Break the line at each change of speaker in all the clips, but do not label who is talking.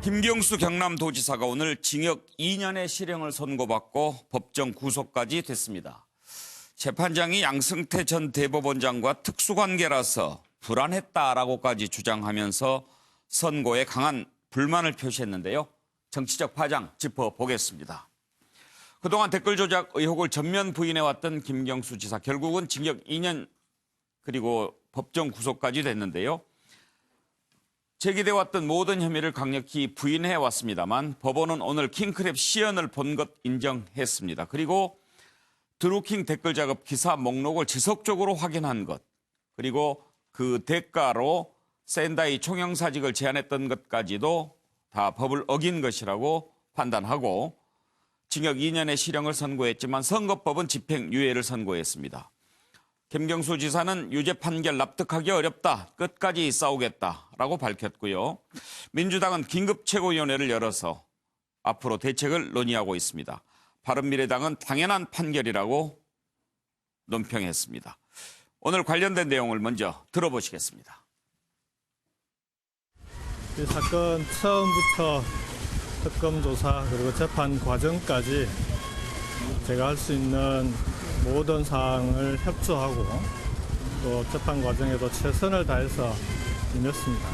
김경수 경남도지사가 오늘 징역 2년의 실형을 선고받고 법정 구속까지 됐습니다. 재판장이 양승태 전 대법원장과 특수관계라서 불안했다라고까지 주장하면서 선고에 강한 불만을 표시했는데요. 정치적 파장 짚어보겠습니다. 그동안 댓글 조작 의혹을 전면 부인해왔던 김경수 지사, 결국은 징역 2년 그리고 법정 구속까지 됐는데요. 제기돼왔던 모든 혐의를 강력히 부인해왔습니다만 법원은 오늘 킹크랩 시연을 본 것 인정했습니다. 그리고 드루킹 댓글 작업 기사 목록을 지속적으로 확인한 것, 그리고 그 대가로 샌다이 총영사직을 제안했던 것까지도 다 법을 어긴 것이라고 판단하고 징역 2년의 실형을 선고했지만 선거법은 집행유예를 선고했습니다. 김경수 지사는 유죄 판결 납득하기 어렵다, 끝까지 싸우겠다라고 밝혔고요. 민주당은 긴급 최고위원회를 열어서 앞으로 대책을 논의하고 있습니다. 바른미래당은 당연한 판결이라고 논평했습니다. 오늘 관련된 내용을 먼저 들어보시겠습니다.
이 사건 처음부터 특검 조사 그리고 재판 과정까지 제가 할 수 있는 모든 사항을 협조하고 또 재판 과정에도 최선을 다해서 임했습니다.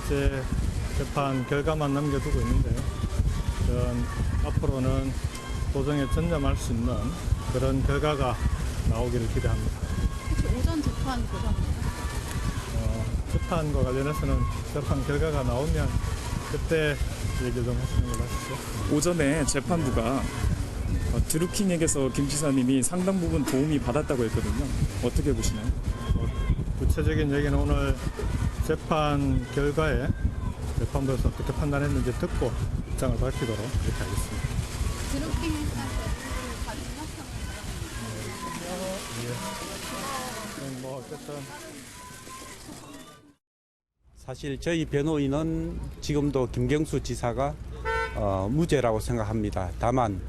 이제 재판 결과만 남겨두고 있는데 앞으로는 도정에 전념할 수 있는 그런 결과가 나오기를 기대합니다.
혹시 오전 재판 보셨나요?
재판과 관련해서는 재판 결과가 나오면 그때 얘기 좀 하시는 걸로 하시죠.
오전에 재판부가 드루킹에게서 김 지사님이 상당 부분 도움이 받았다고 했거든요. 어떻게 보시나요?
구체적인 얘기는 오늘 재판 결과에 재판부에서 어떻게 판단했는지 듣고 입장을 밝히도록 이렇게 하겠습니다.
드루킹 행사에서 받은 협상을
뭐 어쨌든
사실 저희 변호인은 지금도 김경수 지사가 무죄라고 생각합니다. 다만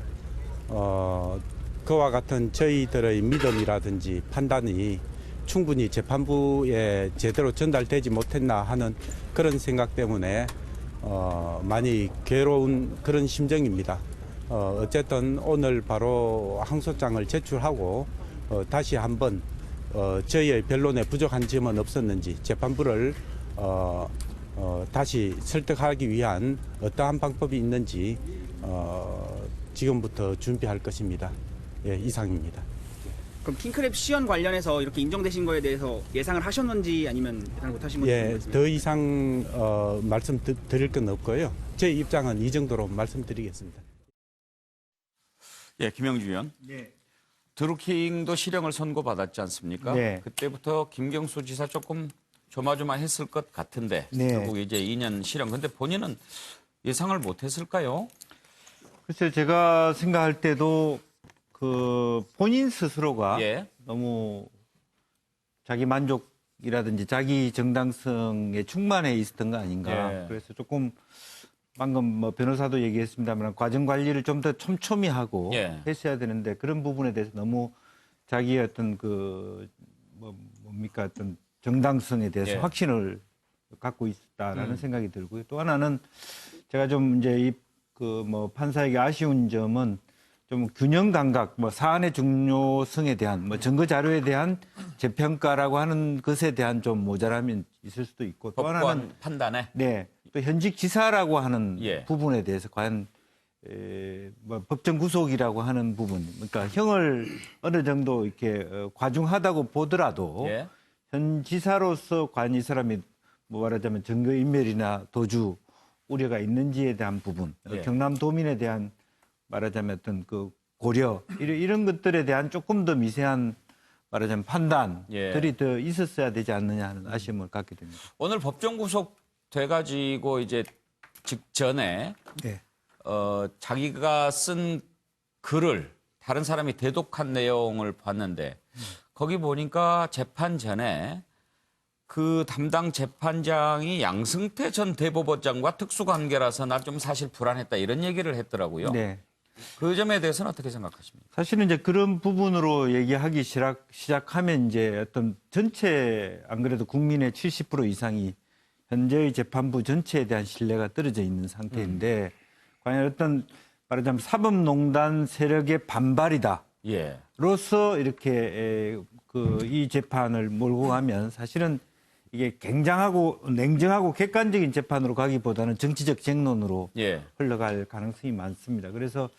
그와 같은 저희들의 믿음이라든지 판단이 충분히 재판부에 제대로 전달되지 못했나 하는 그런 생각 때문에 많이 괴로운 그런 심정입니다. 어쨌든 오늘 바로 항소장을 제출하고 다시 한번 저희의 변론에 부족한 점은 없었는지 재판부를 다시 설득하기 위한 어떠한 방법이 있는지 지금부터 준비할 것입니다. 예, 이상입니다.
그럼 킹크랩 시연 관련해서 이렇게 인정되신 거에 대해서 예상을 하셨는지 아니면 예상을 못하신 건지
예,
궁금했습니다.
더 이상 말씀드릴 건 없고요. 제 입장은 이 정도로 말씀드리겠습니다.
예, 김영주 의원.
네.
드루킹도 실형을 선고받았지 않습니까?
네.
그때부터 김경수 지사 조금 조마조마했을 것 같은데
네.
결국 이제 2년 실형. 근데 본인은 예상을 못했을까요?
글쎄요, 제가 생각할 때도 그 본인 스스로가
예.
너무 자기 만족이라든지 자기 정당성에 충만해 있었던 거 아닌가.
예.
그래서 조금 방금 뭐 변호사도 얘기했습니다만 과정 관리를 좀 더 촘촘히 하고
예.
했어야 되는데 그런 부분에 대해서 너무 자기의 어떤 그 뭡니까 어떤 정당성에 대해서
예.
확신을 갖고 있다라는 생각이 들고요. 또 하나는 제가 좀 이제 그 뭐 판사에게 아쉬운 점은 좀 균형 감각, 뭐 사안의 중요성에 대한 뭐 증거 자료에 대한 재평가라고 하는 것에 대한 좀 모자람이 있을 수도 있고 또 하나는
법관 판단에.
네, 또 현직 지사라고 하는
예.
부분에 대해서 과연 뭐 법정 구속이라고 하는 부분, 그러니까 형을 어느 정도 이렇게 과중하다고 보더라도
예.
현 지사로서 과연 이 사람이 뭐 말하자면 증거인멸이나 도주 우려가 있는지에 대한 부분,
예.
경남도민에 대한 말하자면 어떤 그 고려 이런 것들에 대한 조금 더 미세한 말하자면 판단들이 더 있었어야 되지 않느냐 하는 아쉬움을 갖게 됩니다.
오늘 법정 구속 돼가지고 이제 직전에
네.
자기가 쓴 글을 다른 사람이 대독한 내용을 봤는데 거기 보니까 재판 전에 그 담당 재판장이 양승태 전 대법원장과 특수관계라서 나 좀 사실 불안했다 이런 얘기를 했더라고요.
네.
그 점에 대해서는 어떻게 생각하십니까?
사실은 이제 그런 부분으로 얘기하기 시작하면 이제 어떤 전체 안 그래도 국민의 70% 이상이 현재의 재판부 전체에 대한 신뢰가 떨어져 있는 상태인데 과연 어떤 말하자면 사법농단 세력의 반발이다.
예.
로서 이렇게 이 재판을 몰고 가면 사실은 이게 굉장하고 냉정하고 객관적인 재판으로 가기보다는 정치적 쟁론으로
예.
흘러갈 가능성이 많습니다. 그래서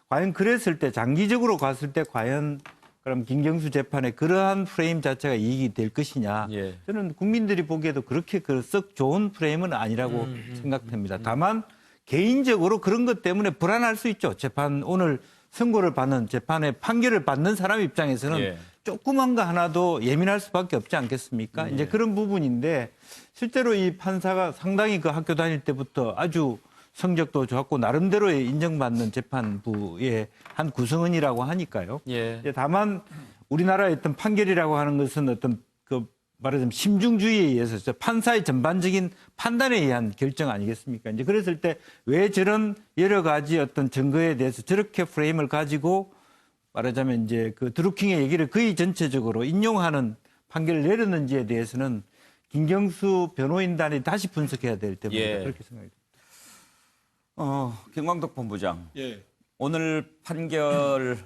과연 그랬을 때 장기적으로 갔을 때 과연 그럼 김경수 재판에 그러한 프레임 자체가 이익이 될 것이냐.
예.
저는 국민들이 보기에도 그렇게 썩 좋은 프레임은 아니라고 생각됩니다. 다만 개인적으로 그런 것 때문에 불안할 수 있죠. 재판 오늘 선고를 받는 재판의 판결을 받는 사람 입장에서는
예.
조그만 거 하나도 예민할 수밖에 없지 않겠습니까? 이제 그런 부분인데 실제로 이 판사가 상당히 그 학교 다닐 때부터 아주 성적도 좋았고 나름대로 인정받는 재판부의 한 구성원이라고 하니까요.
예.
이제 다만 우리나라의 어떤 판결이라고 하는 것은 어떤 그 말하자면 심중주의에 의해서 판사의 전반적인 판단에 의한 결정 아니겠습니까? 이제 그랬을 때 왜 저런 여러 가지 어떤 증거에 대해서 저렇게 프레임을 가지고 말하자면 이제 그 드루킹의 얘기를 거의 전체적으로 인용하는 판결을 내렸는지에 대해서는 김경수 변호인단이 다시 분석해야 될 때문에
예.
그렇게 생각합니다.
김광덕 본부장.
예.
오늘 판결과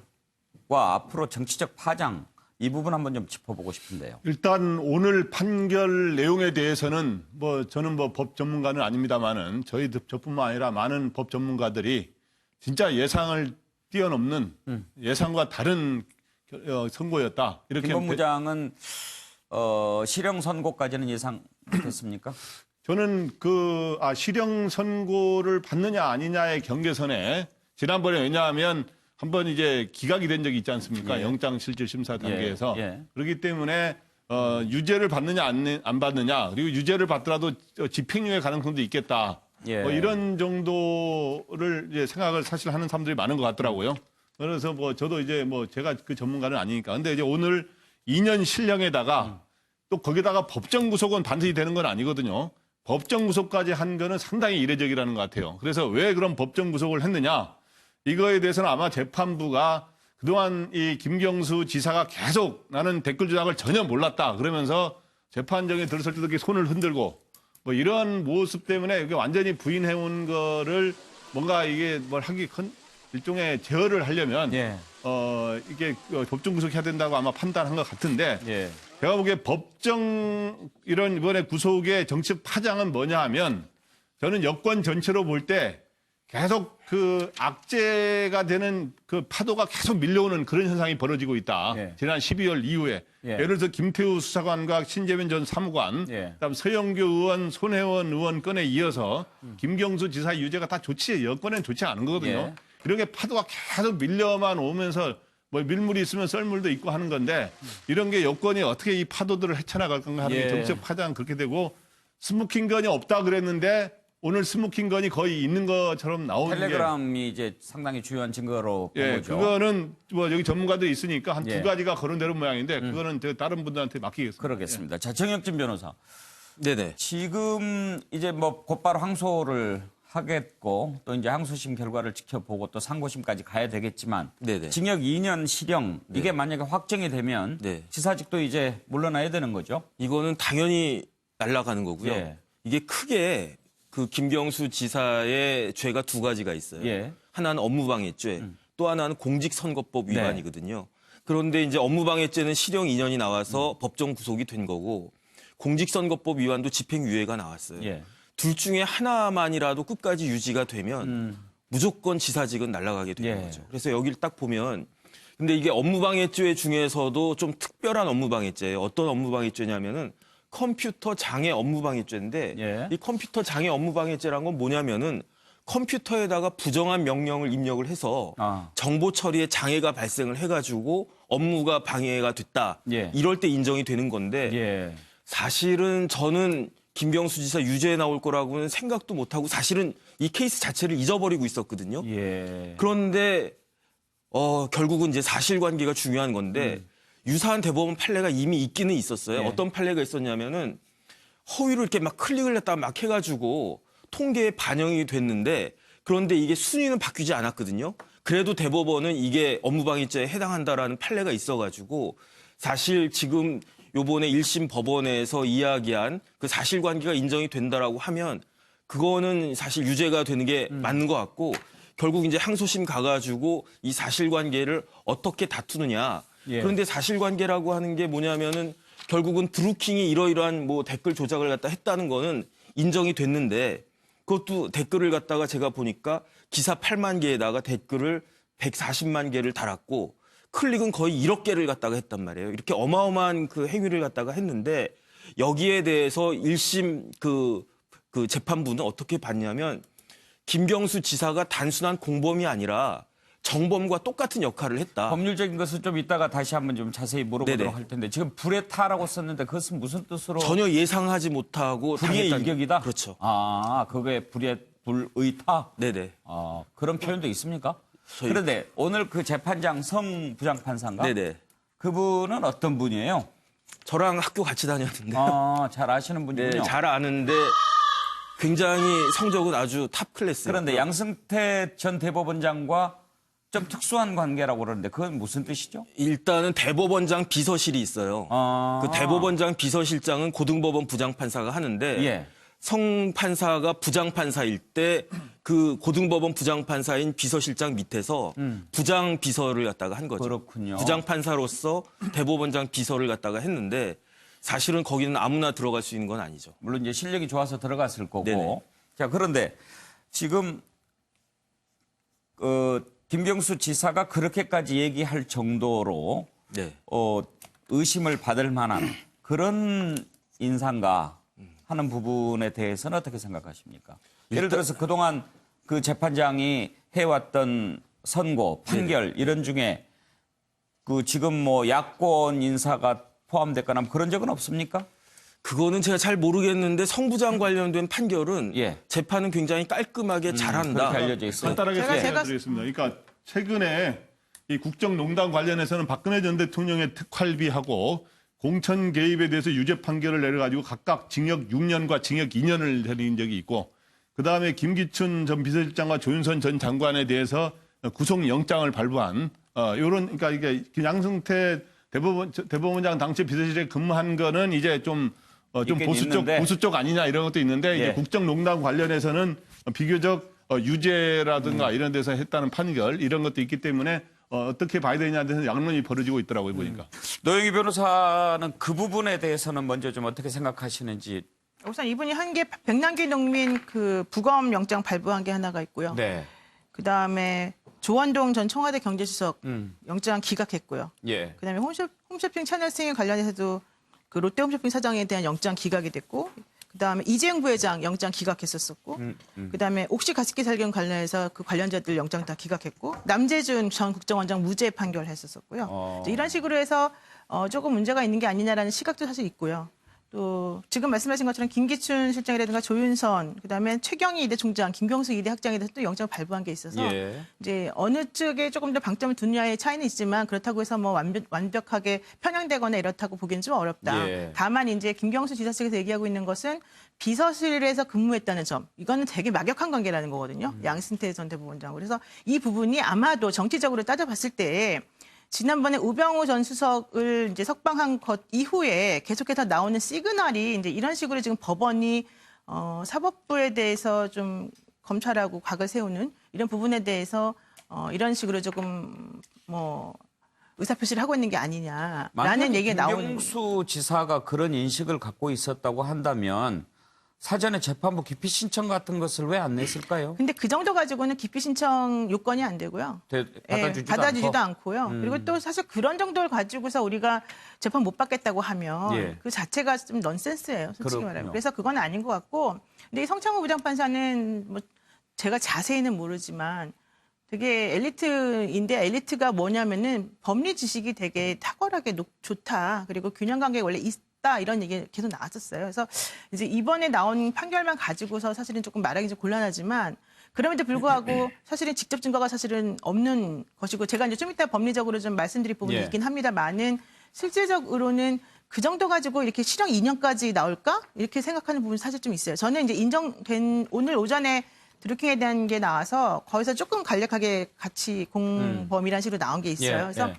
앞으로 정치적 파장 이 부분 한번 좀 짚어보고 싶은데요.
일단 오늘 판결 내용에 대해서는 뭐 저는 뭐 법 전문가는 아닙니다만은 저뿐만 아니라 많은 법 전문가들이 진짜 예상을 뛰어넘는 예상과 다른 선고였다. 이렇게
김 본부장은 실형 선고까지는 예상 못했습니까?
저는 실형 선고를 받느냐 아니냐의 경계선에 지난번에 왜냐하면 한번 이제 기각이 된 적이 있지 않습니까?
예.
영장실질심사 단계에서.
예.
그렇기 때문에 유죄를 받느냐 안 받느냐 그리고 유죄를 받더라도 집행유예 가능성도 있겠다.
예.
뭐 이런 정도를 이제 생각을 사실 하는 사람들이 많은 것 같더라고요. 그래서 뭐 저도 이제 뭐 제가 그 전문가는 아니니까. 근데 이제 오늘 2년 실형에다가 또 거기다가 법정 구속은 반드시 되는 건 아니거든요. 법정 구속까지 한 거는 상당히 이례적이라는 것 같아요. 그래서 왜 그런 법정 구속을 했느냐? 이거에 대해서는 아마 재판부가 그동안 이 김경수 지사가 계속 나는 댓글 조작을 전혀 몰랐다 그러면서 재판정에 들었을 때도 이렇게 손을 흔들고 뭐 이러한 모습 때문에 이게 완전히 부인해온 거를 뭔가 이게 뭘 하기 일종의 제어를 하려면
예.
이게 법정 구속해야 된다고 아마 판단한 것 같은데
예.
제가 보기에 법정 이런 이번에 구속의 정치적 파장은 뭐냐 하면 저는 여권 전체로 볼 때 계속 그 악재가 되는 그 파도가 계속 밀려오는 그런 현상이 벌어지고 있다.
예.
지난 12월 이후에.
예.
예를 들어서 김태우 수사관과 신재민 전 사무관,
예.
그다음 서영교 의원, 손혜원 의원 건에 이어서 김경수 지사 유죄가 다 좋지 여권엔 좋지 않은 거거든요.
예.
이렇게 파도가 계속 밀려만 오면서 뭐 밀물이 있으면 썰물도 있고 하는 건데 이런 게 여권이 어떻게 이 파도들을 헤쳐나갈 건가 하는
예.
게 정치적 파장 그렇게 되고 스모킹건이 없다 그랬는데 오늘 스모킹건이 거의 있는 것처럼 나오는
텔레그램이 이제 상당히 주요한 증거로 본
게
거죠.
그거는 뭐 여기 전문가들이 있으니까 한 두
예.
가지가 거론되는 모양인데 그거는 제가 다른 분들한테 맡기겠습니다.
그러겠습니다. 자, 정혁진 변호사.
네네.
지금 이제 뭐 곧바로 항소를 하겠고 또 이제 항소심 결과를 지켜보고 또 상고심까지 가야 되겠지만
네네.
징역 2년 실형 이게 만약에 확정이 되면
네.
지사직도 이제 물러나야 되는 거죠.
이거는 당연히 날아가는 거고요.
예.
이게 크게 그 김경수 지사의 죄가 두 가지가 있어요.
예.
하나는 업무방해죄, 또 하나는 공직선거법
네.
위반이거든요. 그런데 이제 업무방해죄는 실형 2년이 나와서 법정 구속이 된 거고 공직선거법 위반도 집행유예가 나왔어요.
예.
둘 중에 하나만이라도 끝까지 유지가 되면 무조건 지사직은 날아가게 되는
예.
거죠. 그래서 여기를 딱 보면 근데 이게 업무방해죄 중에서도 좀 특별한 업무방해죄예요. 어떤 업무방해죄냐면은 컴퓨터 장애 업무방해죄인데
예.
이 컴퓨터 장애 업무방해죄란 건 뭐냐면은 컴퓨터에다가 부정한 명령을 입력을 해서 정보 처리에 장애가 발생을 해가지고 업무가 방해가 됐다.
예.
이럴 때 인정이 되는 건데
예.
사실은 저는 김경수 지사 유죄에 나올 거라고는 생각도 못하고 사실은 이 케이스 자체를 잊어버리고 있었거든요.
예.
그런데 결국은 이제 사실관계가 중요한 건데 유사한 대법원 판례가 이미 있기는 있었어요.
예.
어떤 판례가 있었냐면은 허위로 이렇게 막 클릭을 했다가 막 해가지고 통계에 반영이 됐는데 그런데 이게 순위는 바뀌지 않았거든요. 그래도 대법원은 이게 업무방해죄에 해당한다라는 판례가 있어가지고 사실 지금 요번에 1심 법원에서 이야기한 그 사실관계가 인정이 된다라고 하면 그거는 사실 유죄가 되는 게 맞는 것 같고 결국 이제 항소심 가가지고 이 사실관계를 어떻게 다투느냐.
예.
그런데 사실관계라고 하는 게 뭐냐면은 결국은 드루킹이 이러이러한 뭐 댓글 조작을 갖다 했다는 거는 인정이 됐는데 그것도 댓글을 갖다가 제가 보니까 기사 8만 개에다가 댓글을 140만 개를 달았고 클릭은 거의 1억 개를 갖다가 했단 말이에요. 이렇게 어마어마한 그 행위를 갖다가 했는데 여기에 대해서 1심 그 재판부는 어떻게 봤냐면 김경수 지사가 단순한 공범이 아니라 정범과 똑같은 역할을 했다.
법률적인 것은 좀 이따가 다시 한번 좀 자세히 물어보도록
네네.
할 텐데 지금 불에 타라고 썼는데 그것은 무슨 뜻으로?
전혀 예상하지 못하고
불의의
당했다는-
일격이다?
그렇죠.
아, 그게 불의 타?
네네.
아, 그런 표현도 있습니까?
저희-
그런데 오늘 그 재판장 성 부장판사인가?
네네.
그분은 어떤 분이에요?
저랑 학교 같이 다녔는데
아, 잘 아시는 분이군요.
네, 잘 아는데 굉장히 성적은 아주 탑 클래스예요.
그런데 양승태 전 대법원장과 좀 특수한 관계라고 그러는데 그건 무슨 뜻이죠?
일단은 대법원장 비서실이 있어요.
아.
그 대법원장 비서실장은 고등법원 부장판사가 하는데
예.
성 판사가 부장판사일 때 그 고등법원 부장판사인 비서실장 밑에서 부장 비서를 갖다가 한 거죠.
그렇군요.
부장판사로서 대법원장 비서를 갖다가 했는데 사실은 거기는 아무나 들어갈 수 있는 건 아니죠.
물론 이제 실력이 좋아서 들어갔을 거고.
네네.
자, 그런데 지금 김경수 지사가 그렇게까지 얘기할 정도로
네.
의심을 받을 만한 그런 인상가 하는 부분에 대해서는 어떻게 생각하십니까? 예를 들어서 그동안 그 재판장이 해왔던 선고, 판결 이런 중에 그 지금 뭐 야권 인사가 포함됐거나 그런 적은 없습니까?
그거는 제가 잘 모르겠는데 성부장 관련된 판결은
예.
재판은 굉장히 깔끔하게 잘한다.
그렇게 알려져 있어요.
간단하게
제가-
설명드리겠습니다. 그러니까 최근에 이 국정농단 관련해서는 박근혜 전 대통령의 특활비하고 공천 개입에 대해서 유죄 판결을 내려가지고 각각 징역 6년과 징역 2년을 내린 적이 있고 그다음에 김기춘 전 비서실장과 조윤선 전 장관에 대해서 구속영장을 발부한 이런 그러니까 이게 양승태 대법원장 당시 비서실에 근무한 거는 이제 좀
있긴
보수
있는데.
쪽 아니냐 이런 것도 있는데
예.
이제 국정농단 관련해서는 비교적 유죄라든가 이런 데서 했다는 판결 이런 것도 있기 때문에 어떻게 봐야 되냐에 대해서 양론이 벌어지고 있더라고요 보니까.
노영희 변호사는 그 부분에 대해서는 먼저 좀 어떻게 생각하시는지.
우선 이분이 한 게 백남기 농민 그 부검 영장 발부한 게 하나가 있고요.
네.
그다음에 조원동 전 청와대 경제수석 영장 기각했고요.
예.
그다음에 홈쇼핑 채널 승인 관련해서도 그 롯데 홈쇼핑 사장에 대한 영장 기각이 됐고, 그다음에 이재용 부회장 영장 기각했었었고, 그다음에 옥시 가습기 살균 관련해서 그 관련자들 영장 다 기각했고, 남재준 전 국정원장 무죄 판결했었었고요. 이제 이런 식으로 해서 조금 문제가 있는 게 아니냐라는 시각도 사실 있고요. 또 지금 말씀하신 것처럼 김기춘 실장이라든가 조윤선, 그다음에 최경희 이대 총장, 김경수 이대 학장에 대해서 또 영장을 발부한 게 있어서
예.
이제 어느 쪽에 조금 더 방점을 두느냐의 차이는 있지만 그렇다고 해서 뭐 완벽하게 편향되거나 이렇다고 보기는 좀 어렵다.
예.
다만 이제 김경수 지사 측에서 얘기하고 있는 것은 비서실에서 근무했다는 점. 이거는 되게 막역한 관계라는 거거든요. 양승태 전 대법원장. 그래서 이 부분이 아마도 정치적으로 따져봤을 때 지난번에 우병우 전 수석을 이제 석방한 것 이후에 계속해서 나오는 시그널이 이제 이런 식으로 지금 법원이 사법부에 대해서 좀 검찰하고 각을 세우는 이런 부분에 대해서 이런 식으로 조금 뭐 의사표시를 하고 있는 게 아니냐라는 얘기가 나오는 거죠.
김경수 지사가 그런 인식을 갖고 있었다고 한다면 사전에 재판부 기피 신청 같은 것을 왜 안 냈을까요?
근데 그 정도 가지고는 기피 신청 요건이 안 되고요. 받아주지도 않고요. 그리고 또 사실 그런 정도를 가지고서 우리가 재판 못 받겠다고 하면
예.
그 자체가 좀 넌센스예요. 솔직히
그렇군요.
말하면. 그래서 그건 아닌 것 같고. 근데 이 성창호 부장판사는 뭐 제가 자세히는 모르지만 되게 엘리트인데 엘리트가 뭐냐면은 법리 지식이 되게 탁월하게 좋다. 그리고 균형 관계가 원래 있다. 이런 얘기 계속 나왔었어요. 그래서 이제 이번에 나온 판결만 가지고서 사실은 조금 말하기 좀 곤란하지만 그럼에도 불구하고 사실은 직접 증거가 사실은 없는 것이고 제가 이제 좀 이따 법리적으로 좀 말씀드릴 부분이
예.
있긴 합니다만은 실질적으로는 그 정도 가지고 이렇게 실형 2년까지 나올까? 이렇게 생각하는 부분이 사실 좀 있어요. 저는 이제 인정된 오늘 오전에 드루킹에 대한 게 나와서 거기서 조금 간략하게 같이 공범이라는 식으로 나온 게 있어요.
예,
그래서
예.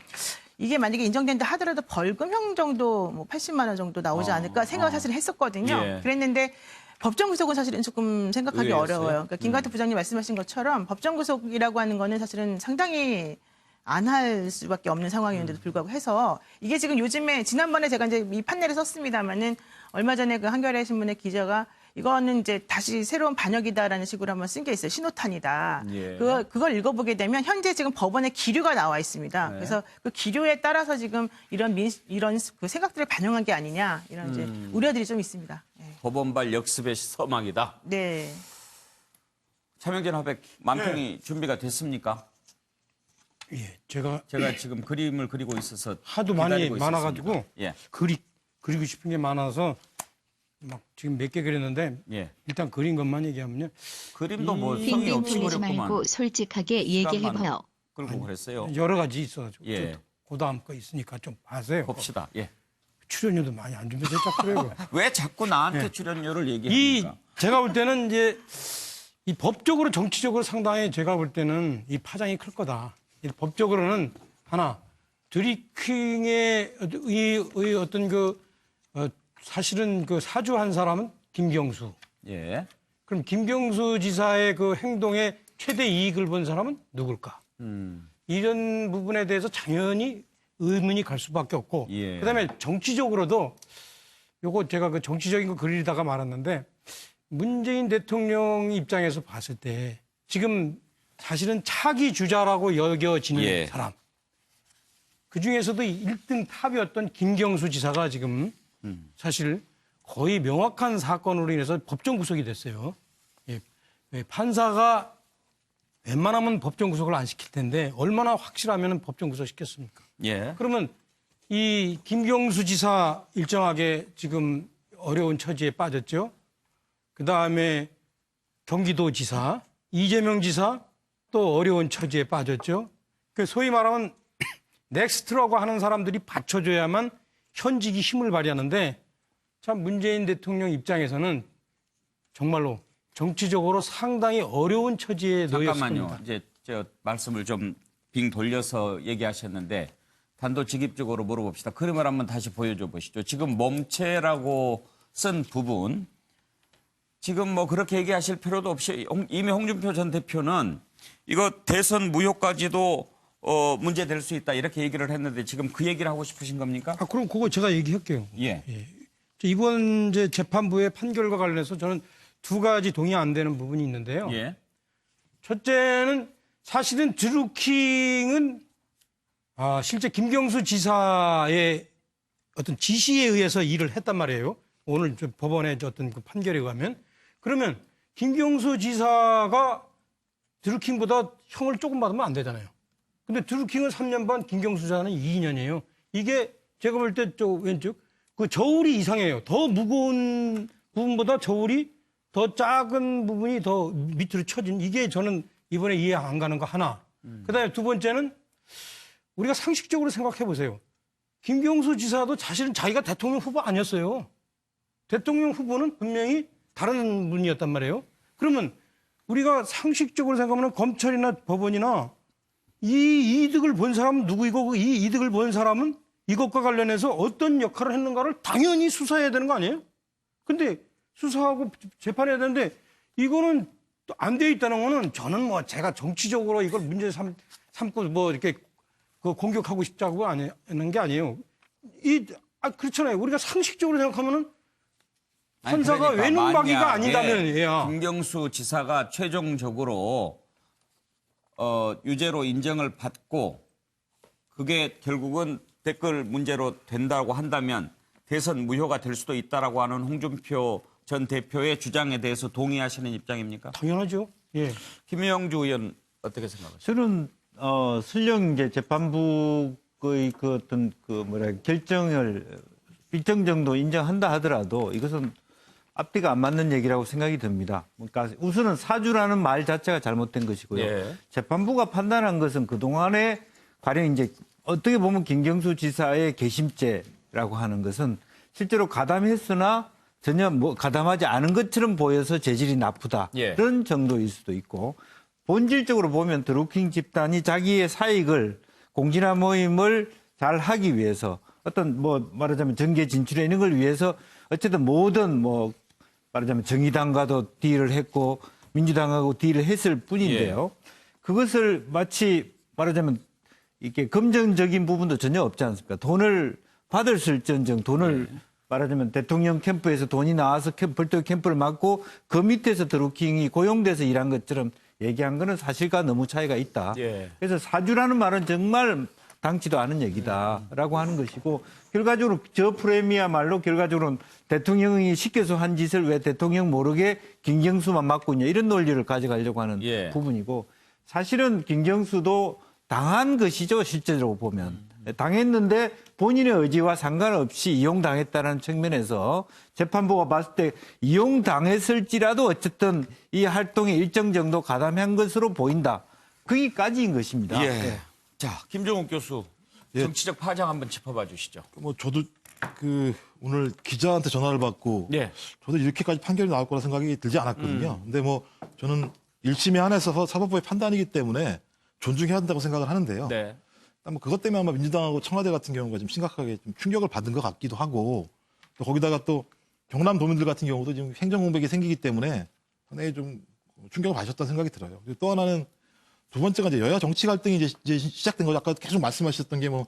이게 만약에 인정된다 하더라도 벌금형 정도 뭐 80만 원 정도 나오지 않을까 생각을 사실 했었거든요.
예.
그랬는데 법정 구속은 사실은 조금 생각하기
의외였어요?
어려워요. 그러니까 김관태 부장님 말씀하신 것처럼 법정 구속이라고 하는 거는 사실은 상당히 안 할 수밖에 없는 상황이었는데도 불구하고 해서 이게 지금 요즘에 지난번에 제가 이제 이 판례를 썼습니다만은 얼마 전에 그 한겨레 신문의 기자가 이거는 이제 다시 새로운 반역이다라는 식으로 한번 쓴 게 있어요. 신호탄이다.
예.
그걸 읽어보게 되면 현재 지금 법원에 기류가 나와 있습니다.
네.
그래서 그 기류에 따라서 지금 이런 그 생각들을 반영한 게 아니냐 이런 이제 우려들이 좀 있습니다. 네.
법원발 역습의 서막이다.
네.
차명진 화백 만평이 준비가 됐습니까?
예, 제가
제가 지금 그림을 그리고 있어서
하도 많이
기다리고
많아가지고
있었습니다. 예.
그리고 싶은 게 많아서 막 지금 몇 개 그렸는데
예.
일단 그린 것만 얘기하면요.
그림도 뭐 성의
빙빙
없이
돌리지 말고
그렸구만.
솔직하게 얘기해봐요.
끌고 그랬어요.
여러 가지 있어가지고
예.
그 다음 거 있으니까 좀 봐세요.
봅시다. 예.
출연료도 많이 안 주면서 자꾸 그래요.
왜 자꾸 나한테
예.
출연료를
이
얘기합니까?
제가 볼 때는 이제 이 법적으로 정치적으로 상당히 제가 볼 때는 이 파장이 클 거다. 이 법적으로는 하나 드루킹의 의 어떤 사실은 그 사주한 사람은 김경수.
예.
그럼 김경수 지사의 그 행동에 최대 이익을 본 사람은 누굴까? 이런 부분에 대해서 당연히 의문이 갈 수밖에 없고,
예.
그다음에 정치적으로도 요거 제가 그 정치적인 거 그리다가 말았는데 문재인 대통령 입장에서 봤을 때 지금 사실은 차기 주자라고 여겨지는
예.
사람. 그 중에서도 1등 탑이었던 김경수 지사가 지금 사실 거의 명확한 사건으로 인해서 법정 구속이 됐어요. 예. 판사가 웬만하면 법정 구속을 안 시킬 텐데 얼마나 확실하면 법정 구속 시켰습니까?
예.
그러면 이 김경수 지사 일정하게 지금 어려운 처지에 빠졌죠. 그다음에 경기도 지사, 이재명 지사 또 어려운 처지에 빠졌죠. 그 소위 말하면 넥스트라고 하는 사람들이 받쳐줘야만 현직이 힘을 발휘하는데 참 문재인 대통령 입장에서는 정말로 정치적으로 상당히 어려운 처지에 놓였습니다.
잠깐만요. 이제 저 말씀을 좀 빙 돌려서 얘기하셨는데 단도직입적으로 물어봅시다. 그림을 한번 다시 보여줘 보시죠. 지금 몸체라고 쓴 부분 지금 뭐 그렇게 얘기하실 필요도 없이 이미 홍준표 전 대표는 이거 대선 무효까지도 문제될 수 있다 이렇게 얘기를 했는데 지금 그 얘기를 하고 싶으신 겁니까?
아, 그럼 그거 제가 얘기할게요.
예.
이번 이제 재판부의 판결과 관련해서 저는 두 가지 동의 안 되는 부분이 있는데요.
예.
첫째는 사실은 드루킹은 실제 김경수 지사의 어떤 지시에 의해서 일을 했단 말이에요. 오늘 저 법원의 어떤 그 판결에 의하면. 그러면 김경수 지사가 드루킹보다 형을 조금 받으면 안 되잖아요. 근데 드루킹은 3년 반, 김경수 지사는 2년이에요. 이게 제가 볼 때 저 왼쪽 그 저울이 이상해요. 더 무거운 부분보다 저울이 더 작은 부분이 더 밑으로 쳐진 이게 저는 이번에 이해 안 가는 거 하나. 그다음에 두 번째는 우리가 상식적으로 생각해 보세요. 김경수 지사도 사실은 자기가 대통령 후보 아니었어요. 대통령 후보는 분명히 다른 분이었단 말이에요. 그러면 우리가 상식적으로 생각하면 검찰이나 법원이나 이 이득을 본 사람은 누구이고 이 이득을 본 사람은 이것과 관련해서 어떤 역할을 했는가를 당연히 수사해야 되는 거 아니에요? 근데 수사하고 재판해야 되는데 이거는 안 돼 있다는 거는 저는 뭐 제가 정치적으로 이걸 문제 삼고 뭐 이렇게 그 공격하고 싶다고 하는 게 아니에요. 그렇잖아요. 우리가 상식적으로 생각하면은 판사가
그러니까
외눈박이가
만약에
아니다면
김경수 지사가 최종적으로 유죄로 인정을 받고 그게 결국은 댓글 문제로 된다고 한다면 대선 무효가 될 수도 있다라고 하는 홍준표 전 대표의 주장에 대해서 동의하시는 입장입니까?
당연하죠. 예.
김영주 의원 어떻게 생각하세요?
저는 설령 이제 재판부의 그 어떤 결정을 일정 정도 인정한다 하더라도 이것은 앞뒤가 안 맞는 얘기라고 생각이 듭니다. 그러니까 우선은 사주라는 말 자체가 잘못된 것이고요.
예.
재판부가 판단한 것은 그동안에 가령 이제 어떻게 보면 김경수 지사의 개심죄라고 하는 것은 실제로 가담했으나 전혀 가담하지 않은 것처럼 보여서 재질이 나쁘다.
예.
그런 정도일 수도 있고 본질적으로 보면 드루킹 집단이 자기의 사익을 공진화 모임을 잘 하기 위해서 어떤 뭐 말하자면 정계 진출에 있는 걸 위해서 어쨌든 모든 뭐 말하자면 정의당과도 딜을 했고 민주당하고 딜을 했을 뿐인데요. 그것을 마치 말하자면 이렇게 금전적인 부분도 전혀 없지 않습니까? 돈을 받을쓸전정 돈을 말하자면 대통령 캠프에서 돈이 나와서 별도 캠프를 맡고 그 밑에서 드루킹이 고용돼서 일한 것처럼 얘기한 거는 사실과 너무 차이가 있다. 그래서 사주라는 말은 정말 당치도 않은 얘기다라고 하는 것이고 결과적으로 저 프레임이야말로 결과적으로는 대통령이 시켜서 한 짓을 왜 대통령 모르게 김경수만 맡고 있냐 이런 논리를 가져가려고 하는 부분이고 사실은 김경수도 당한 것이죠. 실제로 보면. 당했는데 본인의 의지와 상관없이 이용당했다는 측면에서 재판부가 봤을 때 이용당했을지라도 어쨌든 이 활동에 일정 정도 가담한 것으로 보인다. 거기까지인 것입니다.
자, 김종욱 교수 정치적 파장 한번 짚어봐 주시죠.
뭐 저도 그 오늘 기자한테 전화를 받고 저도 이렇게까지 판결이 나올 거라 생각이 들지 않았거든요. 근데 뭐 저는 1심에 한해서 사법부의 판단이기 때문에 존중해야 한다고 생각을 하는데요. 뭐 그것 때문에 아마 민주당하고 청와대 같은 경우가 좀 심각하게 좀 충격을 받은 것 같기도 하고 또 거기다가 또 경남도민들 같은 경우도 지금 행정공백이 생기기 때문에 상당히 좀 충격을 받으셨다는 생각이 들어요. 그리고 또 하나는 두 번째가 이제 여야 정치 갈등이 이제 시작된 거 아까 계속 말씀하셨던 게 뭐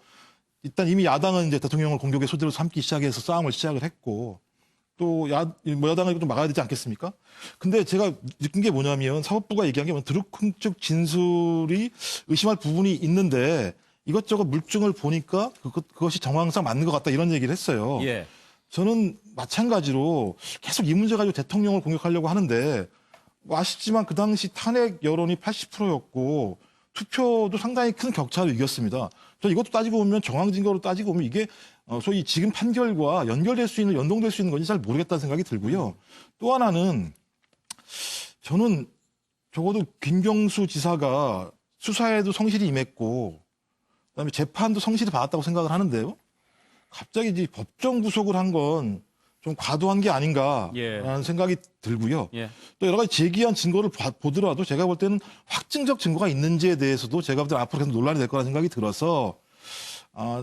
일단 이미 야당은 이제 대통령을 공격의 소재로 삼기 시작해서 싸움을 시작을 했고 또 여당은 좀 막아야 되지 않겠습니까? 근데 제가 느낀 게 뭐냐면 사법부가 얘기한 게 드루킹 측 진술이 의심할 부분이 있는데 이것저것 물증을 보니까 그것이 정황상 맞는 것 같다 이런 얘기를 했어요. 저는 마찬가지로 계속 이 문제 가지고 대통령을 공격하려고 하는데 뭐 아시지만 그 당시 탄핵 여론이 80%였고 투표도 상당히 큰 격차로 이겼습니다. 저 이것도 따지고 보면 정황 증거로 따지고 보면 이게 소위 지금 판결과 연결될 수 있는 연동될 수 있는 건지 잘 모르겠다는 생각이 들고요. 또 하나는 저는 적어도 김경수 지사가 수사에도 성실히 임했고 그다음에 재판도 성실히 받았다고 생각을 하는데요. 갑자기 이제 법정 구속을 한 건 좀 과도한 게 아닌가라는 생각이 들고요. 또 여러 가지 제기한 증거를 보더라도 제가 볼 때는 확증적 증거가 있는지에 대해서도 제가 볼 때는 앞으로 계속 논란이 될 거라는 생각이 들어서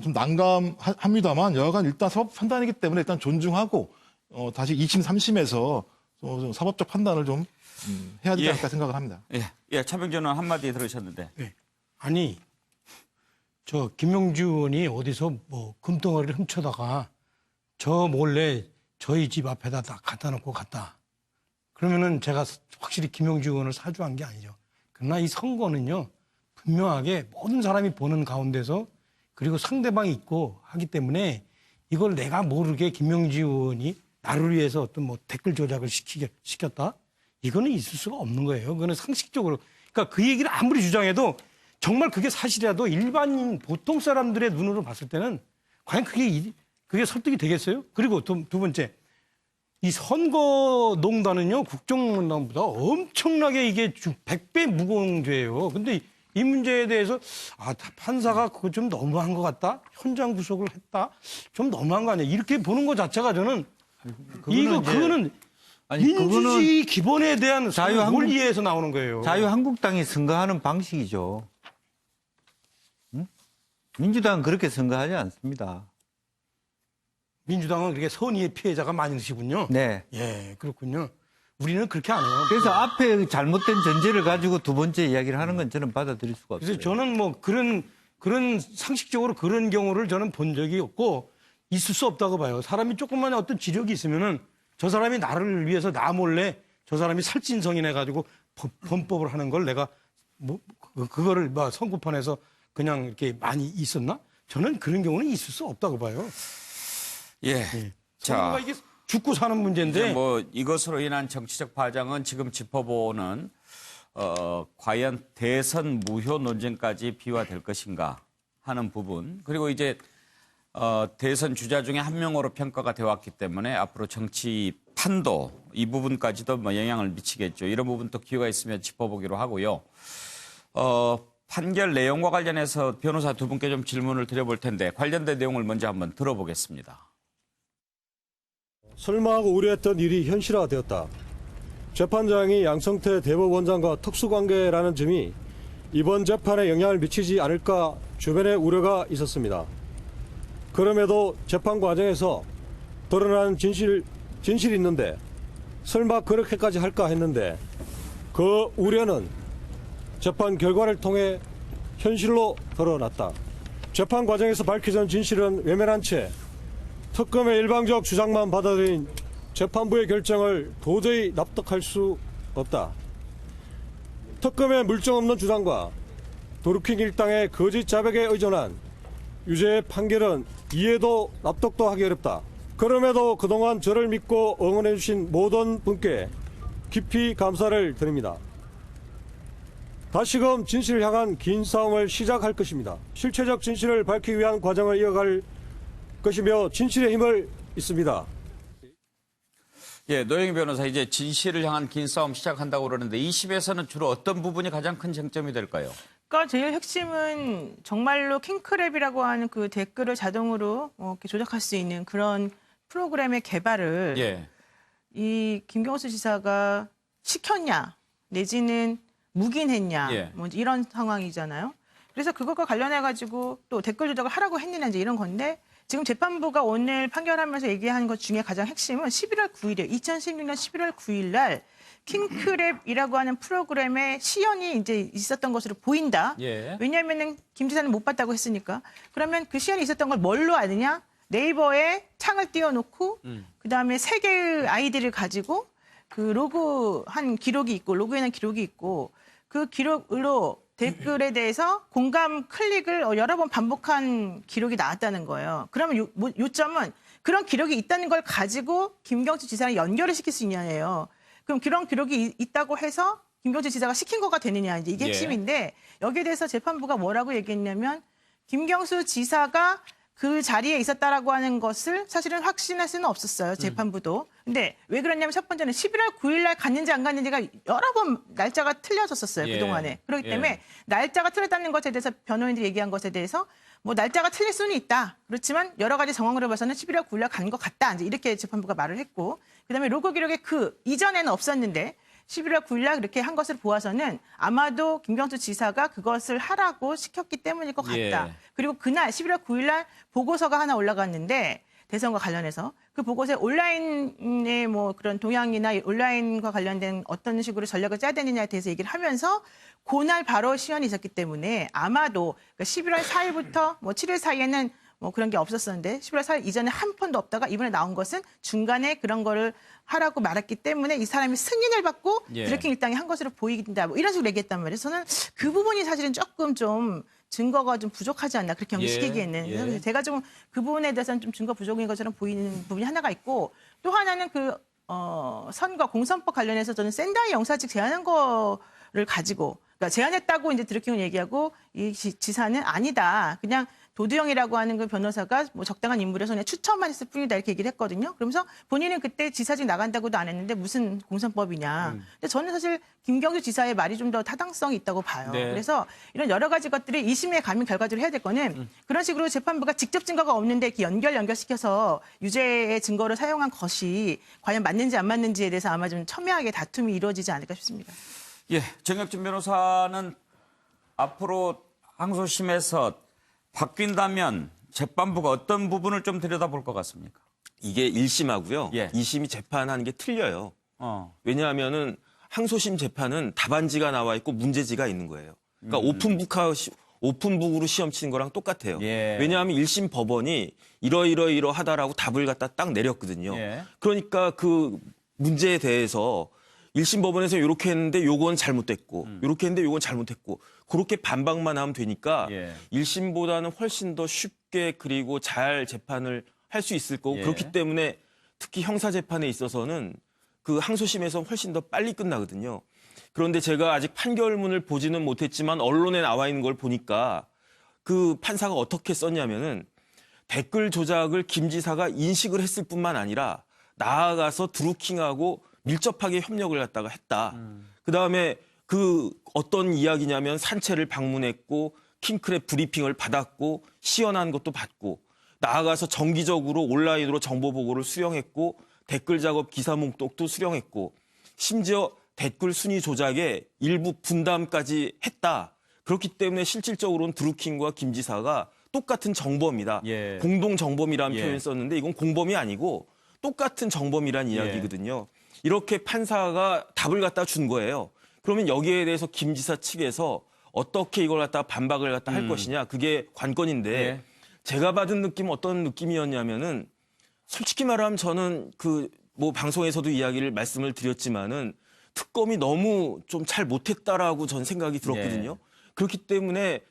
좀 난감합니다만 여하간 일단 사법 판단이기 때문에 일단 존중하고 다시 2심, 3심에서 좀 사법적 판단을 좀 해야 되지 않을까 생각을 합니다.
차명전은 한마디 들으셨는데.
아니 저 김명주 의원이 어디서 뭐 금덩어리를 훔쳐다가 저 몰래 저희 집 앞에다 다 갖다 놓고 갔다. 그러면은 제가 확실히 김명주 의원을 사주한 게 아니죠. 그러나 이 선거는요, 분명하게 모든 사람이 보는 가운데서 그리고 상대방이 있고 하기 때문에 이걸 내가 모르게 김명주 의원이 나를 위해서 어떤 뭐 댓글 조작을 시켰다? 이거는 있을 수가 없는 거예요. 그거는 상식적으로. 그러니까 그 얘기를 아무리 주장해도 정말 그게 사실이라도 일반인 보통 사람들의 눈으로 봤을 때는 과연 그게 설득이 되겠어요? 그리고 두 번째, 이 선거농단은요, 국정농단보다 엄청나게 이게 100배 무거운 죄예요. 근데 이 문제에 대해서, 판사가 그거 좀 너무한 것 같다? 현장 구속을 했다? 좀 너무한 거 아니야? 이렇게 보는 것 자체가 저는, 그거는 민주주의 기본에 대한 논리에서 나오는 거예요.
자유한국당이 선거하는 방식이죠. 응? 민주당은 그렇게 선거하지 않습니다.
민주당은 그렇게 선의의 피해자가 많으시군요.
네.
예, 그렇군요. 우리는 그렇게 안 해요.
그래서 앞에 잘못된 전제를 가지고 두 번째 이야기를 하는 건 저는 받아들일 수가 없어요.
그래서 저는 뭐 그런 상식적으로 그런 경우를 저는 본 적이 없고 있을 수 없다고 봐요. 사람이 조금만 어떤 지력이 있으면은 저 사람이 나를 위해서 나 몰래 저 사람이 살찐성인해 가지고 범법을 하는 걸 내가 뭐 그거를 선고판에서 그냥 이렇게 많이 있었나? 저는 그런 경우는 있을 수 없다고 봐요.
자,
이게 죽고 사는 문제인데
뭐 이것으로 인한 정치적 파장은 지금 짚어보는 과연 대선 무효 논쟁까지 비화될 것인가 하는 부분, 그리고 이제 대선 주자 중에 한 명으로 평가가 되어 왔기 때문에 앞으로 정치 판도 이 부분까지도 뭐 영향을 미치겠죠. 이런 부분 또 기회가 있으면 짚어보기로 하고요. 판결 내용과 관련해서 변호사 두 분께 좀 질문을 드려볼 텐데 관련된 내용을 먼저 한번 들어보겠습니다.
설마 하고 우려했던 일이 현실화되었다. 재판장이 양성태 대법원장과 특수관계라는 점이 이번 재판에 영향을 미치지 않을까 주변에 우려가 있었습니다. 그럼에도 재판 과정에서 드러난 진실이 있는데 설마 그렇게까지 할까 했는데 그 우려는 재판 결과를 통해 현실로 드러났다. 재판 과정에서 밝혀진 진실은 외면한 채 특검의 일방적 주장만 받아들인 재판부의 결정을 도저히 납득할 수 없다. 특검의 물증 없는 주장과 드루킹 일당의 거짓 자백에 의존한 유죄의 판결은 이해도 납득도 하기 어렵다. 그럼에도 그동안 저를 믿고 응원해 주신 모든 분께 깊이 감사를 드립니다. 다시금 진실을 향한 긴 싸움을 시작할 것입니다. 실체적 진실을 밝히기 위한 과정을 이어갈 것이며 진실의 힘을 있습니다.
예, 노영희 변호사 이제 진실을 향한 긴 싸움 시작한다고 그러는데 2심에서는 주로 어떤 부분이 가장 큰 쟁점이 될까요?
그러니까 제일 핵심은 정말로 킹크랩이라고 하는 그 댓글을 자동으로 이렇게 조작할 수 있는 그런 프로그램의 개발을
예.
이 김경수 지사가 시켰냐 내지는 묵인했냐
예.
뭐 이런 상황이잖아요. 그래서 그것과 관련해 가지고 또 댓글 조작을 하라고 했느냐 이제 이런 건데 지금 재판부가 오늘 판결하면서 얘기한 것 중에 가장 핵심은 11월 9일에 2016년 11월 9일 날 킹크랩이라고 하는 프로그램의 시연이 이제 있었던 것으로 보인다.
예.
왜냐하면은 김 지사는 못 봤다고 했으니까. 그러면 그 시연이 있었던 걸 뭘로 아느냐? 네이버에 창을 띄워놓고 그다음에 3개의 아이디를 가지고 그 로그한 기록이 있고 로그인한 기록이 있고 그 기록으로 댓글에 대해서 공감 클릭을 여러 번 반복한 기록이 나왔다는 거예요. 그러면 요점은 그런 기록이 있다는 걸 가지고 김경수 지사를 연결을 시킬 수 있냐예요. 그럼 그런 기록이 있다고 해서 김경수 지사가 시킨 거가 되느냐 이제 이게 핵심인데 여기에 대해서 재판부가 뭐라고 얘기했냐면 김경수 지사가 그 자리에 있었다라고 하는 것을 사실은 확신할 수는 없었어요. 재판부도. 근데 왜 그러냐면 첫 번째는 11월 9일 날 갔는지 안 갔는지가 여러 번 날짜가 틀려졌었어요.
예.
그동안에. 그렇기
예.
때문에 날짜가 틀렸다는 것에 대해서 변호인들이 얘기한 것에 대해서 뭐 날짜가 틀릴 수는 있다. 그렇지만 여러 가지 정황으로 봐서는 11월 9일 날 간 것 같다. 이제 이렇게 재판부가 말을 했고 그다음에 로그 기록에 그 이전에는 없었는데 11월 9일 날 그렇게 한 것을 보아서는 아마도 김경수 지사가 그것을 하라고 시켰기 때문일 것 같다.
예.
그리고 그날 11월 9일 날 보고서가 하나 올라갔는데 대선과 관련해서 그 보고서에 온라인의 뭐 그런 동향이나 온라인과 관련된 어떤 식으로 전략을 짜야 되느냐에 대해서 얘기를 하면서 그날 바로 시연이 있었기 때문에 아마도 그러니까 11월 4일부터 뭐 7일 사이에는 뭐 그런 게 없었었는데 11월 4일 이전에 한 편도 없다가 이번에 나온 것은 중간에 그런 거를 하라고 말했기 때문에 이 사람이 승인을 받고
예.
드루킹 일당이 한 것으로 보인다. 뭐 이런 식으로 얘기했단 말이에요. 저는 그 부분이 사실은 조금 좀 증거가 좀 부족하지 않나 그렇게 연기시키기에는.
예.
그래서 제가 좀 그 부분에 대해서는 좀 증거 부족인 것처럼 보이는 부분이 하나가 있고 또 하나는 그 선거 공선법 관련해서 저는 샌다이 영사직 제안한 거를 가지고 그러니까 제안했다고 이제 드루킹은 얘기하고 이 지사는 아니다. 그냥 도두영이라고 하는 그 변호사가 뭐 적당한 인물에서 그냥 추천만 했을 뿐이다 이렇게 얘기를 했거든요. 그러면서 본인은 그때 지사직 나간다고도 안 했는데 무슨 공선법이냐. 근데 저는 사실 김경수 지사의 말이 좀 더 타당성이 있다고 봐요.
네.
그래서 이런 여러 가지 것들이 2심에 가면 결과적으로 해야 될 거는 그런 식으로 재판부가 직접 증거가 없는데 이렇게 연결시켜서 유죄의 증거를 사용한 것이 과연 맞는지 안 맞는지에 대해서 아마 좀 첨예하게 다툼이 이루어지지 않을까 싶습니다.
예, 정혁준 변호사는 앞으로 항소심에서 바뀐다면 재판부가 어떤 부분을 좀 들여다볼 것 같습니까?
이게 1심하고요.
예.
2심이 재판하는 게 틀려요.
어.
왜냐하면은 항소심 재판은 답안지가 나와 있고 문제지가 있는 거예요. 그러니까 오픈북으로 시험 치는 거랑 똑같아요.
예.
왜냐하면 1심 법원이 이러이러하다라고 답을 갖다 딱 내렸거든요.
예.
그러니까 그 문제에 대해서 1심 법원에서 이렇게 했는데 요건 잘못됐고 이렇게 했는데 요건 잘못했고 그렇게 반박만 하면 되니까
예.
1심보다는 훨씬 더 쉽게 그리고 잘 재판을 할 수 있을 거고
예.
그렇기 때문에 특히 형사재판에 있어서는 그 항소심에서 훨씬 더 빨리 끝나거든요. 그런데 제가 아직 판결문을 보지는 못했지만 언론에 나와 있는 걸 보니까 그 판사가 어떻게 썼냐면은 댓글 조작을 김 지사가 인식을 했을 뿐만 아니라 나아가서 드루킹하고 밀접하게 협력을 갖다가 했다. 그다음에 그 어떤 이야기냐면 산채를 방문했고 킹크랩 브리핑을 받았고 시연한 것도 받고 나아가서 정기적으로 온라인으로 정보 보고를 수령했고 댓글 작업 기사 목록도 수령했고 심지어 댓글 순위 조작에 일부 분담까지 했다. 그렇기 때문에 실질적으로는 드루킹과 김 지사가 똑같은 정범이다.
예.
공동 정범이라는
예.
표현 썼는데 이건 공범이 아니고 똑같은 정범이란 이야기거든요. 이렇게 판사가 답을 갖다 준 거예요. 그러면 여기에 대해서 김 지사 측에서 어떻게 이걸 갖다 반박을 갖다 할 것이냐. 그게 관건인데
예.
제가 받은 느낌은 어떤 느낌이었냐면은 솔직히 말하면 저는 뭐 방송에서도 말씀을 드렸지만은 특검이 너무 좀 잘 못했다라고 전 생각이 들었거든요. 그렇기 때문에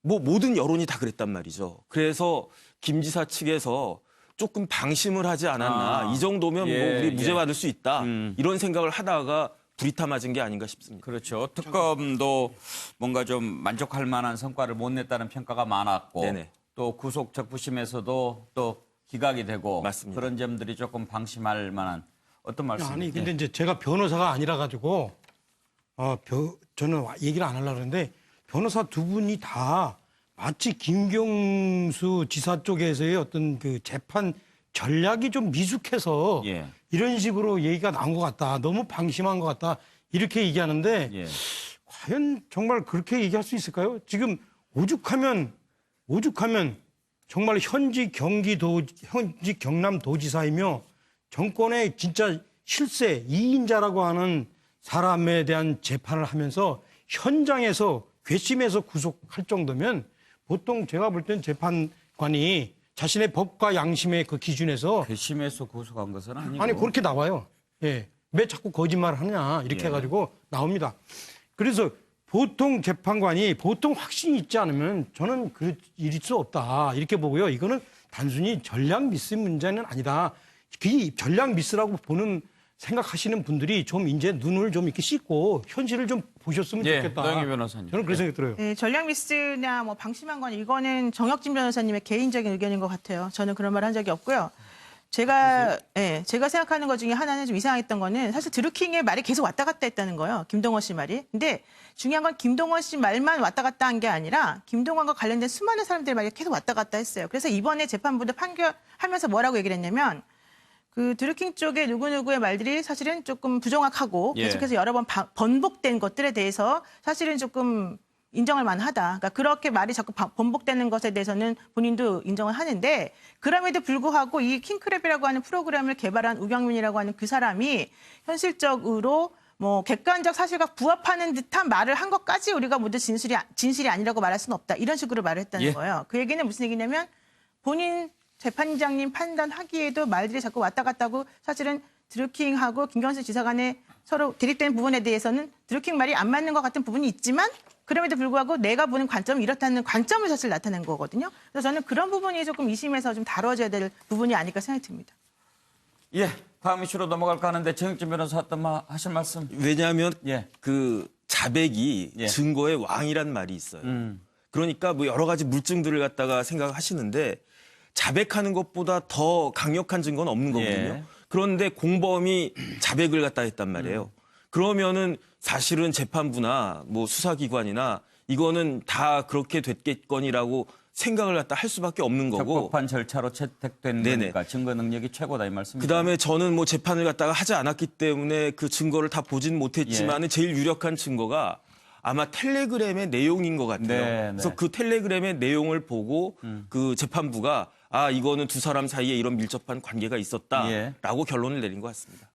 뭐 모든 여론이 다 그랬단 말이죠. 그래서 김 지사 측에서 조금 방심을 하지 않았나. 이 정도면 뭐 우리 무죄 받을 수 있다. 이런 생각을 하다가 불이타 맞은 게 아닌가 싶습니다.
그렇죠. 특검도 뭔가 좀 만족할 만한 성과를 못 냈다는 평가가 많았고
네네.
또 구속 적부심에서도 또 기각이 되고
맞습니다.
그런 점들이 조금 방심할 만한 어떤 말씀이세요?
아니 근데 이제 제가 변호사가 아니라 가지고 저는 얘기를 안 하려고 그러는데 변호사 두 분이 다 마치 김경수 지사 쪽에서의 어떤 그 재판 전략이 좀 미숙해서
예.
이런 식으로 얘기가 나온 것 같다. 너무 방심한 것 같다. 이렇게 얘기하는데
예.
과연 정말 그렇게 얘기할 수 있을까요? 지금 오죽하면 정말 현직 경남도지사이며 정권의 진짜 실세 2인자라고 하는 사람에 대한 재판을 하면서 현장에서 괘씸해서 구속할 정도면 보통 제가 볼 땐 재판관이 자신의 법과 양심의 그 기준에서
괘씸해서 구속한 것은 아니고
아니 그렇게 나와요. 예. 왜 자꾸 거짓말을 하냐 이렇게 해가지고 나옵니다. 그래서 보통 재판관이 보통 확신이 있지 않으면 저는 이럴 수 없다 이렇게 보고요. 이거는 단순히 전략 미스 문제는 아니다. 그 전략 미스라고 생각하시는 분들이 좀 이제 눈을 좀 이렇게 씻고 현실을 좀 보셨으면 좋겠다.
노영희 변호사님.
저는 그런 생각이 들어요.
네, 전략 미스나 뭐 방심한 건 이거는 정혁진 변호사님의 개인적인 의견인 것 같아요. 저는 그런 말 한 적이 없고요. 제가 생각하는 것 중에 하나는 좀 이상했던 거는 사실 드루킹의 말이 계속 왔다 갔다 했다는 거예요. 김동원 씨 말이. 근데 중요한 건 김동원 씨 말만 왔다 갔다 한 게 아니라 김동원과 관련된 수많은 사람들의 말이 계속 왔다 갔다 했어요. 그래서 이번에 재판부도 판결하면서 뭐라고 얘기를 했냐면 그 드루킹 쪽의 누구누구의 말들이 사실은 조금 부정확하고 계속해서 여러 번 번복된 것들에 대해서 사실은 조금 인정할 만하다. 그러니까 그렇게 말이 자꾸 번복되는 것에 대해서는 본인도 인정을 하는데 그럼에도 불구하고 이 킹크랩이라고 하는 프로그램을 개발한 우경민이라고 하는 그 사람이 현실적으로 뭐 객관적 사실과 부합하는 듯한 말을 한 것까지 우리가 모두 진실이 아니라고 말할 수는 없다. 이런 식으로 말을 했다는 거예요. 그 얘기는 무슨 얘기냐면 본인 재판장님 판단하기에도 말들이 자꾸 왔다 갔다 하고 사실은 드루킹하고 김경수 지사 간에 서로 대립되는 부분에 대해서는 드루킹 말이 안 맞는 것 같은 부분이 있지만 그럼에도 불구하고 내가 보는 관점은 이렇다는 관점을 사실 나타낸 거거든요. 그래서 저는 그런 부분이 조금 이심에서 좀 다뤄져야 될 부분이 아닐까 생각이 듭니다.
예, 다음 이슈로 넘어갈까 하는데 정혁진 변호사 하실 말씀.
왜냐하면 그 자백이 증거의 왕이란 말이 있어요. 그러니까 뭐 여러 가지 물증들을 갖다가 생각하시는데 자백하는 것보다 더 강력한 증거는 없는 거거든요. 그런데 공범이 자백을 갖다 했단 말이에요. 그러면은 사실은 재판부나 뭐 수사기관이나 이거는 다 그렇게 됐겠거니라고 생각을 갖다 할 수밖에 없는 거고.
적법한 절차로 채택된 거니까 증거 능력이 최고다 이 말씀이죠.
그다음에 저는 뭐 재판을 갖다가 하지 않았기 때문에 그 증거를 다 보진 못했지만은 제일 유력한 증거가 아마 텔레그램의 내용인 것 같아요. 그래서 그 텔레그램의 내용을 보고 그 재판부가 이거는 두 사람 사이에 이런 밀접한 관계가 있었다라고 결론을 내린 것 같습니다.